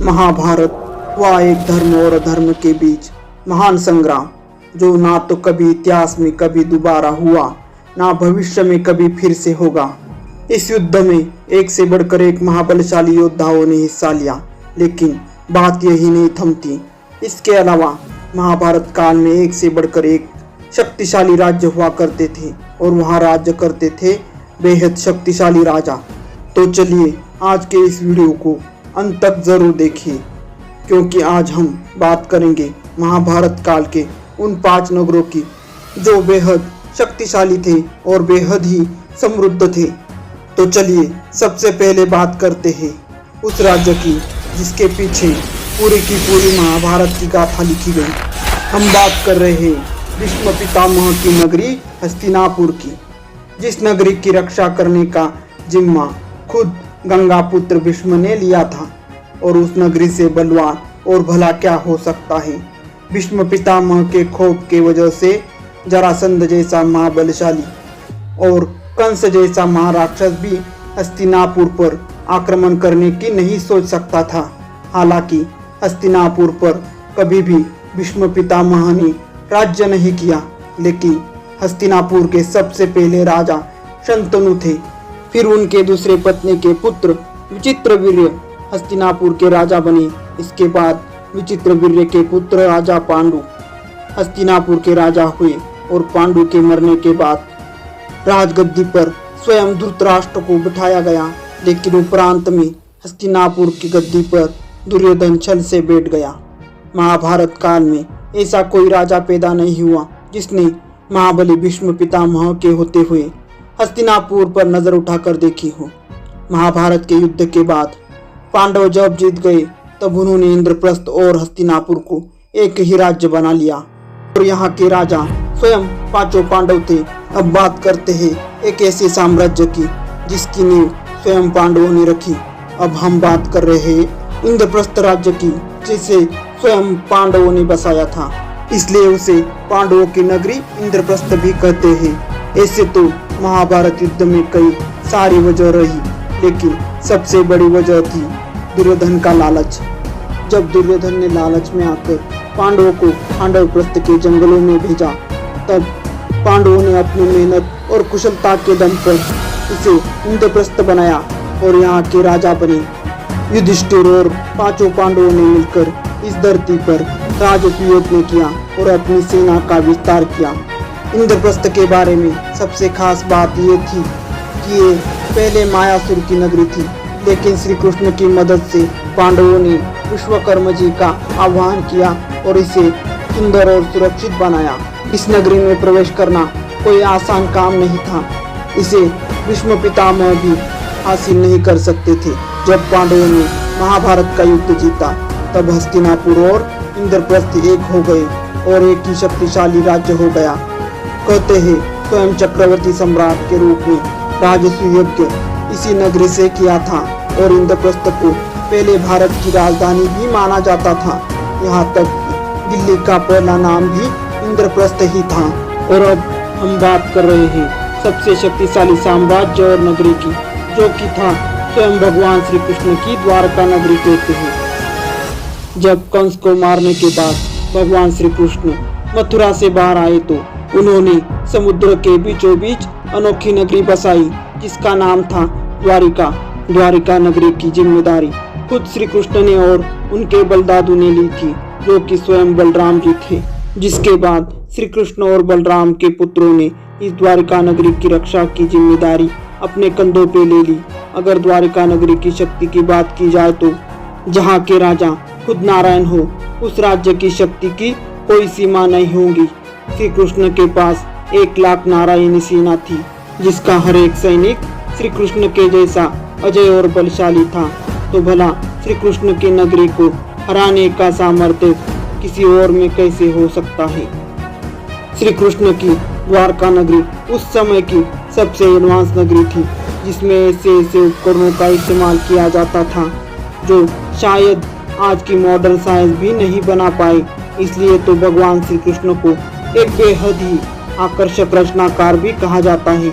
महाभारत वह एक धर्म और अधर्म के बीच महान संग्राम जो ना तो कभी इतिहास में कभी दोबारा हुआ ना भविष्य में कभी फिर से होगा। इस युद्ध में एक से बढ़कर एक महाबलशाली योद्धाओं ने हिस्सा लिया, लेकिन बात यही नहीं थमती। इसके अलावा महाभारत काल में एक से बढ़कर एक शक्तिशाली राज्य हुआ करते थे और वहां राज्य करते थे बेहद शक्तिशाली राजा। तो चलिए आज के इस वीडियो को अंत तक जरूर देखिए, क्योंकि आज हम बात करेंगे महाभारत काल के उन 5 नगरों की जो बेहद शक्तिशाली थे और बेहद ही समृद्ध थे। तो चलिए सबसे पहले बात करते हैं उस राज्य की जिसके पीछे पूरी की पूरी महाभारत की गाथा लिखी गई। हम बात कर रहे हैं भीष्म पितामह की नगरी हस्तिनापुर की, जिस नगरी की रक्षा करने का जिम्मा खुद गंगा पुत्र भीष्म ने लिया था। और उस नगरी से बलवान और भला क्या हो सकता है। भीष्म पितामह के खौफ के वजह से जरासंध जैसा महाबलशाली और कंस जैसा महाराक्षस भी हस्तिनापुर पर आक्रमण करने की नहीं सोच सकता था। हालांकि हस्तिनापुर पर कभी भी भीष्म पितामह ने राज्य नहीं किया, लेकिन हस्तिनापुर के सबसे पहले राजा शंतनु थे। फिर उनके दूसरे पत्नी के पुत्र विचित्रवीर्य हस्तिनापुर के राजा बने। इसके बाद विचित्रवीर्य के पुत्र राजा पांडु हस्तिनापुर के राजा हुए और पांडु के मरने के बाद राजगद्दी पर स्वयं धृतराष्ट्र को बिठाया गया, लेकिन उपरांत में हस्तिनापुर की गद्दी पर दुर्योधन छल से बैठ गया। महाभारत काल में ऐसा कोई राजा पैदा नहीं हुआ जिसने महाबली भीष्म पितामह के होते हुए हस्तिनापुर पर नजर उठाकर देखी हो। महाभारत के युद्ध के बाद पांडव जब जीत गए तब उन्होंने इंद्रप्रस्थ और हस्तिनापुर को एक ही राज्य बना लिया और यहाँ के राजा स्वयं 5 पांडव थे। अब बात करते हैं एक ऐसे साम्राज्य की जिसकी नींव स्वयं पांडवों ने रखी। अब हम बात कर रहे हैं इंद्रप्रस्थ राज्य की, जिसे स्वयं पांडवों ने बसाया था, इसलिए उसे पांडवों की नगरी इंद्रप्रस्थ भी कहते हैं। ऐसे तो महाभारत युद्ध में कई सारी वजह रही, लेकिन सबसे बड़ी वजह थी दुर्योधन का लालच। जब दुर्योधन ने लालच में आकर पांडवों को पांडवप्रस्थ के जंगलों में भेजा, तब पांडवों ने अपनी मेहनत और कुशलता के दम पर इसे इंद्रप्रस्थ बनाया और यहाँ के राजा बने। युधिष्ठिर और 5 पांडवों ने मिलकर इस धरती पर राजस्व यज्ञ किया और अपनी सेना का विस्तार किया। इंद्रप्रस्थ के बारे में सबसे खास बात ये थी कि ये पहले मायासुर की नगरी थी, लेकिन श्री कृष्ण की मदद से पांडवों ने विश्वकर्मा जी का आह्वान किया और इसे सुंदर और सुरक्षित बनाया। इस नगरी में प्रवेश करना कोई आसान काम नहीं था। इसे भीष्म पितामह भी हासिल नहीं कर सकते थे। जब पांडवों ने महाभारत का युद्ध जीता तब हस्तिनापुर और इंद्रप्रस्थ एक हो गए और एक ही शक्तिशाली राज्य हो गया। कहते हैं स्वयं चक्रवर्ती सम्राट के रूप में राजस्व यज्ञ इसी नगरी से किया था और इंद्रप्रस्थ को पहले भारत की राजधानी भी माना जाता था। यहाँ तक दिल्ली का पहला नाम भी इंद्रप्रस्थ ही था। और अब हम बात कर रहे हैं सबसे शक्तिशाली साम्राज्य और नगरी की, जो कि था स्वयं भगवान श्री कृष्ण की द्वारका नगरी कहते हैं। जब कंस को मारने के बाद भगवान श्री कृष्ण मथुरा से बाहर आए तो उन्होंने समुद्र के बीचों बीच अनोखी नगरी बसाई, जिसका नाम था द्वारिका। द्वारिका नगरी की जिम्मेदारी खुद श्री कृष्ण ने और उनके बलदादू ने ली थी, जो कि स्वयं बलराम जी थे। जिसके बाद श्री कृष्ण और बलराम के पुत्रों ने इस द्वारिका नगरी की रक्षा की जिम्मेदारी अपने कंधों पे ले ली। अगर द्वारिका नगरी की शक्ति की बात की जाए तो जहाँ के राजा खुद नारायण हो, उस राज्य की शक्ति की कोई सीमा नहीं होगी। श्री कृष्ण के पास 1 लाख नारायणी सेना थी, जिसका हर एक सैनिक श्री कृष्ण के जैसा अजय और बलशाली था। तो भला श्री कृष्ण की नगरी को हराने का सामर्थ्य किसी और में कैसे हो सकता है। श्री कृष्ण की द्वारका नगरी उस समय की सबसे एडवांस नगरी थी, जिसमें ऐसे उपकरणों का इस्तेमाल किया जाता था जो शायद आज की मॉडर्न साइंस भी नहीं बना पाए। इसलिए तो भगवान श्री कृष्ण को एक बेहद ही आकर्षक रचनाकार भी कहा जाता है।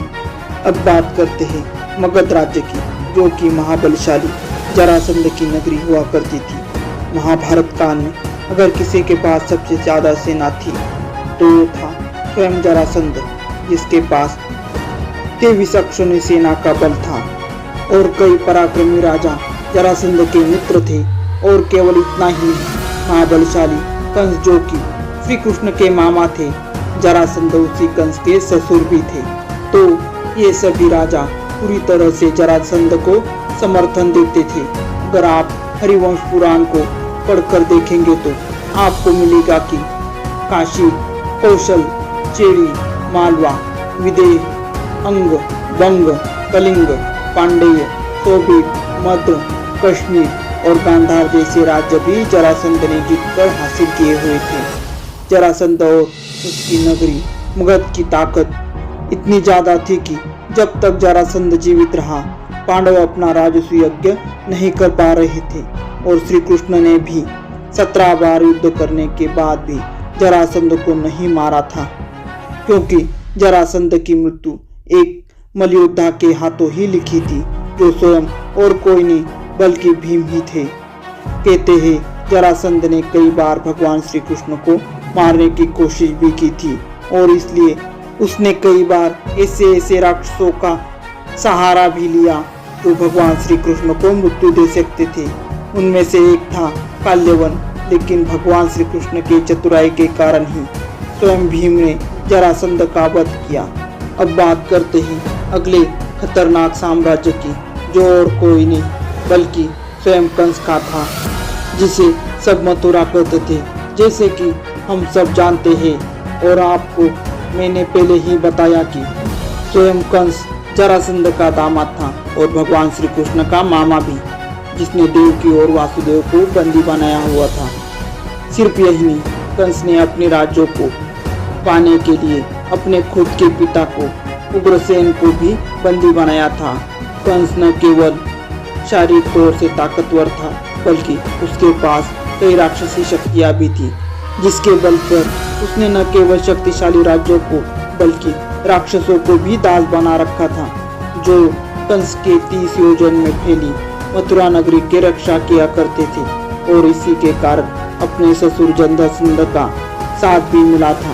अब बात करते हैं मगध राज्य की, जो कि महाबलशाली जरासंध की नगरी हुआ करती थी। महाभारत काल में अगर किसी के पास सबसे ज्यादा सेना थी तो वो था स्वयं जरासंध, जिसके पास 23 अक्षौणी सेना का बल था और कई पराक्रमी राजा जरासंध के मित्र थे। और केवल इतना ही नहीं, महाबलशाली कंस जो कि श्री कृष्ण के मामा थे, जरासंध उसी कंस के ससुर भी थे। तो ये सभी राजा पूरी तरह से जरासंध को समर्थन देते थे। अगर आप हरिवंश पुराण को पढ़कर देखेंगे तो आपको मिलेगा कि काशी, कौशल, चेरी, मालवा, विदेह, अंग, वंग, कलिंग, पांडेय, सोबीर, मध्य, कश्मीर और गांधार जैसे राज्य भी जरासंध ने जीतकर हासिल किए हुए थे। जरासंध और उसकी नगरी मगध की ताकत इतनी ज्यादा थी कि जब तक जरासंध जीवित रहा, पांडव अपना राजस्व यज्ञ नहीं कर पा रहे थे। और श्री कृष्ण ने भी 17 बार युद्ध करने के बाद भी जरासंध को नहीं मारा था, क्योंकि जरासंध की मृत्यु एक मलयोद्धा के हाथों ही लिखी थी, जो स्वयं और कोई नहीं बल्कि भीम ही थे। कहते हैं जरासंध ने कई बार भगवान श्री कृष्ण को मारने की कोशिश भी की थी और इसलिए उसने कई बार ऐसे राक्षसों का सहारा भी लिया जो भगवान श्री कृष्ण को मृत्यु दे सकते थे। उनमें से एक था काल्यवन, लेकिन भगवान श्री कृष्ण के चतुराई के कारण ही स्वयं भीम ने जरासंध का वध किया। अब बात करते हैं अगले खतरनाक साम्राज्य की, जो और कोई नहीं बल्कि स्वयं कंस का था, जिसे सब मथुरा कहते थे, जैसे कि हम सब जानते हैं। और आपको मैंने पहले ही बताया कि स्वयं कंस जरासंध का दामाद था और भगवान श्री कृष्ण का मामा भी, जिसने देवकी और वासुदेव को बंदी बनाया हुआ था। सिर्फ यही नहीं, कंस ने अपने राज्यों को पाने के लिए अपने खुद के पिता को उग्रसेन को भी बंदी बनाया था। कंस न केवल शारीरिक तौर से ताकतवर था, बल्कि उसके पास कई राक्षसी शक्तियां भी थी, जिसके बल पर उसने न केवल शक्तिशाली राज्यों को बल्कि राक्षसों को भी दास बना रखा था, जो कंस के 30 योजन में फैली मथुरा नगरी की रक्षा किया करते थे। और इसी के कारण अपने ससुर जरासंध का साथ भी मिला था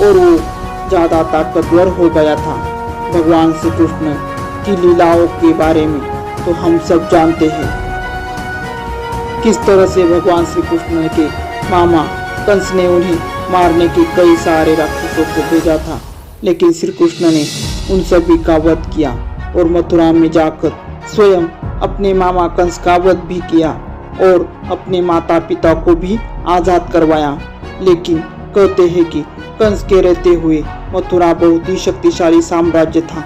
और वो ज्यादा ताकतवर हो गया था। भगवान श्री कृष्ण की लीलाओं के बारे में तो हम सब जानते हैं, किस तरह से भगवान श्री कृष्ण के मामा कंस ने उन्हें मारने के कई सारे राक्षसों को भेजा था, लेकिन श्री कृष्ण ने उन सभी का वध किया और मथुरा में जाकर स्वयं अपने मामा कंस का वध भी किया और अपने माता पिता को भी आजाद करवाया। लेकिन कहते हैं कि कंस के रहते हुए मथुरा बहुत ही शक्तिशाली साम्राज्य था।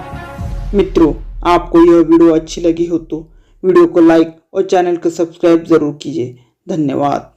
मित्रों, आपको यह वीडियो अच्छी लगी हो तो वीडियो को लाइक और चैनल को सब्सक्राइब जरूर कीजिए। धन्यवाद।